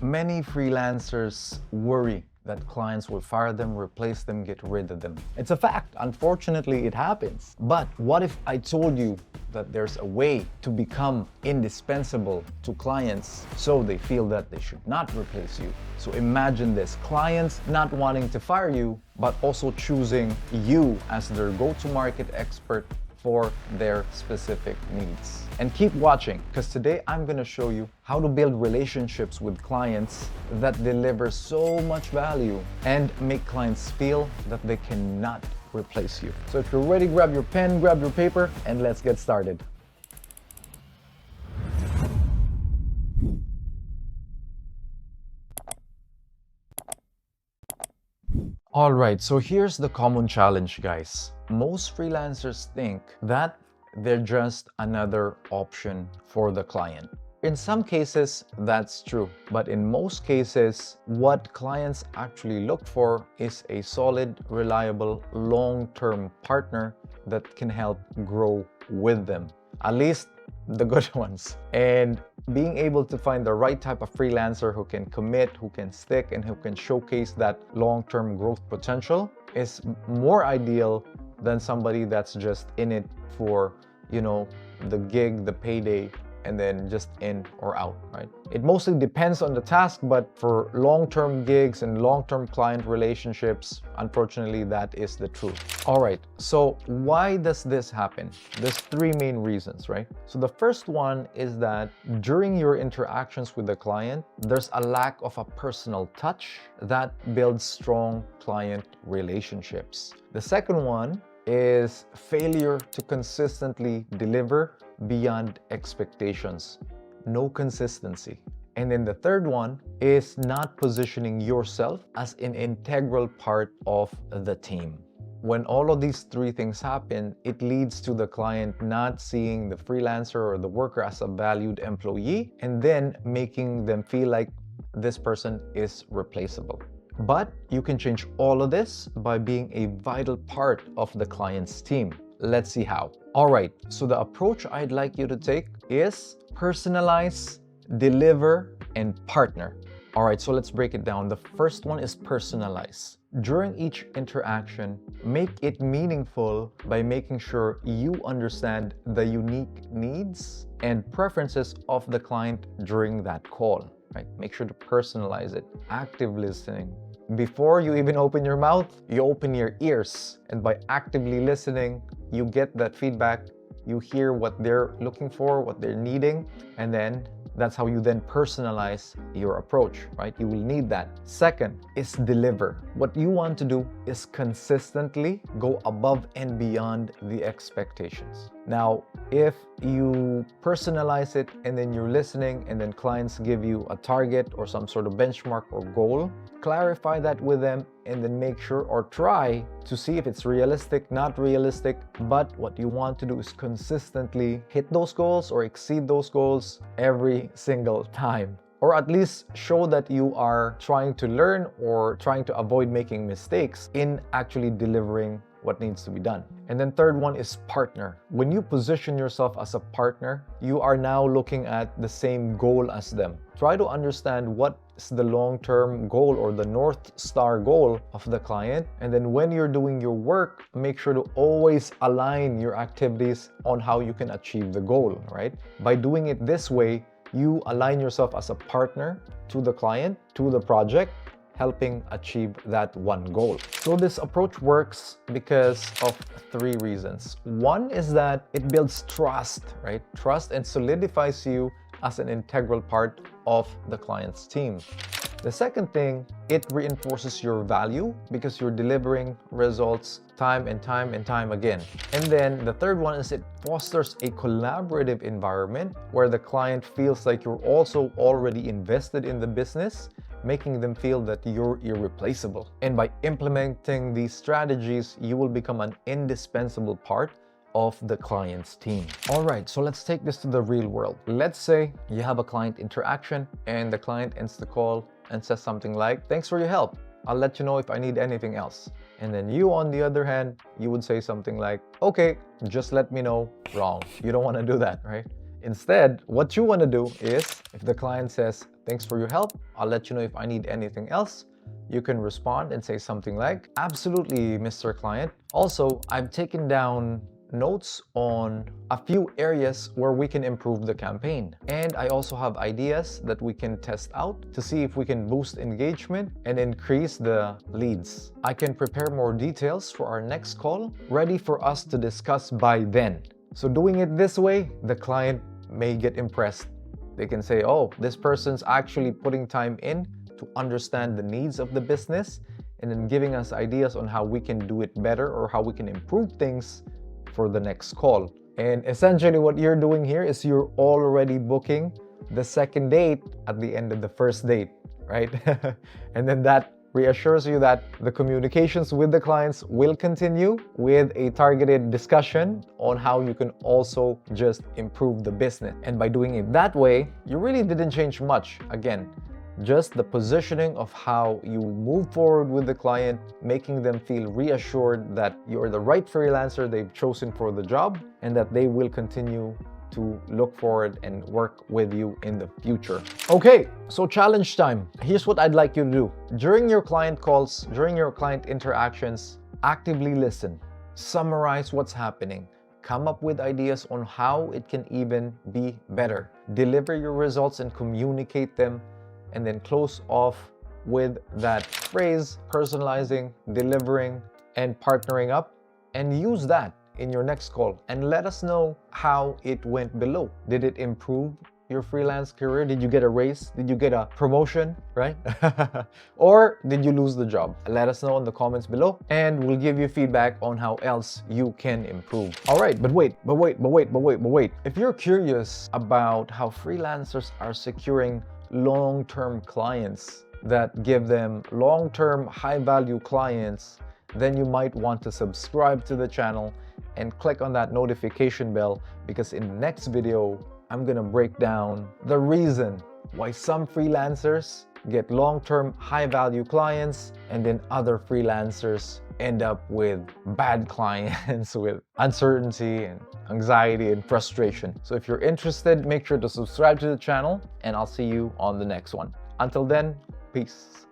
Many freelancers worry that clients will fire them, replace them, get rid of them. It's a fact. Unfortunately, it happens. But what if I told you that there's a way to become indispensable to clients so they feel that they should not replace you? So imagine this, clients not wanting to fire you, but also choosing you as their go-to-market expert for their specific needs. And keep watching, because today I'm going to show you how to build relationships with clients that deliver so much value and make clients feel that they cannot replace you. So if you're ready, grab your pen, grab your paper, and let's get started. All right, so here's the common challenge, guys. Most freelancers think that they're just another option for the client. In some cases, that's true, but in most cases, what clients actually look for is a solid, reliable, long-term partner that can help grow with them. At least the good ones. And being able to find the right type of freelancer who can commit, who can stick, and who can showcase that long-term growth potential is more ideal than somebody that's just in it for, the gig, the payday, and then just in or out, right? It mostly depends on the task, but for long-term gigs and long-term client relationships, unfortunately, that is the truth. All right, so why does this happen? There's three main reasons, right? So the first one is that during your interactions with the client, there's a lack of a personal touch that builds strong client relationships. The second one is failure to consistently deliver beyond expectations. No consistency. And then the third one is not positioning yourself as an integral part of the team. When all of these three things happen, it leads to the client not seeing the freelancer or the worker as a valued employee and then making them feel like this person is replaceable. But you can change all of this by being a vital part of the client's team. Let's see how. All right, so the approach I'd like you to take is personalize, deliver, and partner. All right, so let's break it down. The first one is personalize. During each interaction, make it meaningful by making sure you understand the unique needs and preferences of the client during that call. Right? Make sure to personalize it. Active listening. Before you even open your mouth, you open your ears. And by actively listening, you get that feedback. You hear what they're looking for, what they're needing, and then that's how you then personalize your approach, right? You will need that. Second is deliver. What you want to do is consistently go above and beyond the expectations. Now, if you personalize it and then you're listening and then clients give you a target or some sort of benchmark or goal, clarify that with them and then make sure or try to see if it's realistic, not realistic. But what you want to do is consistently hit those goals or exceed those goals every single time. Or at least show that you are trying to learn or trying to avoid making mistakes in actually delivering what needs to be done. And then third one is partner. When you position yourself as a partner, you are now looking at the same goal as them. Try to understand what is the long-term goal or the North Star goal of the client. And then when you're doing your work, make sure to always align your activities on how you can achieve the goal, right? By doing it this way, you align yourself as a partner to the client, to the project, helping achieve that one goal. So this approach works because of three reasons. One is that it builds trust, right? Trust and solidifies you as an integral part of the client's team. The second thing, it reinforces your value because you're delivering results time and time again. And then the third one is it fosters a collaborative environment where the client feels like you're also already invested in the business, making them feel that you're irreplaceable. And by implementing these strategies, you will become an indispensable part of the client's team. All right, so let's take this to the real world. Let's say you have a client interaction and the client ends the call and says something like, "Thanks for your help. I'll let you know if I need anything else." And then you, on the other hand, you would say something like, "Okay, just let me know." Wrong. You don't want to do that, right? Instead, what you want to do is, if the client says, Thanks for your help. I'll let you know if I need anything else. You can respond and say something like, absolutely, Mr. Client. Also, I've taken down notes on a few areas where we can improve the campaign. And I also have ideas that we can test out to see if we can boost engagement and increase the leads. I can prepare more details for our next call, ready for us to discuss by then. So doing it this way, the client may get impressed. They can say, oh, this person's actually putting time in to understand the needs of the business and then giving us ideas on how we can do it better or how we can improve things for the next call. And essentially what you're doing here is you're already booking the second date at the end of the first date, right? And then that reassures you that the communications with the clients will continue with a targeted discussion on how you can also just improve the business. And by doing it that way, you really didn't change much. Again, just the positioning of how you move forward with the client, making them feel reassured that you're the right freelancer they've chosen for the job and that they will continue to look forward and work with you in the future. Okay, so challenge time. Here's what I'd like you to do. During your client calls, during your client interactions, actively listen, summarize what's happening, come up with ideas on how it can even be better, deliver your results and communicate them, and then close off with that phrase, personalizing, delivering, and partnering up, and use that in your next call and let us know how it went below. Did it improve your freelance career? Did you get a raise? Did you get a promotion, right? Or did you lose the job? Let us know in the comments below and we'll give you feedback on how else you can improve. All right, but wait. If you're curious about how freelancers are securing long-term clients that give them long-term high-value clients, then you might want to subscribe to the channel and click on that notification bell, because in the next video, I'm gonna break down the reason why some freelancers get long-term high-value clients and then other freelancers end up with bad clients with uncertainty and anxiety and frustration. So if you're interested, make sure to subscribe to the channel and I'll see you on the next one. Until then, peace.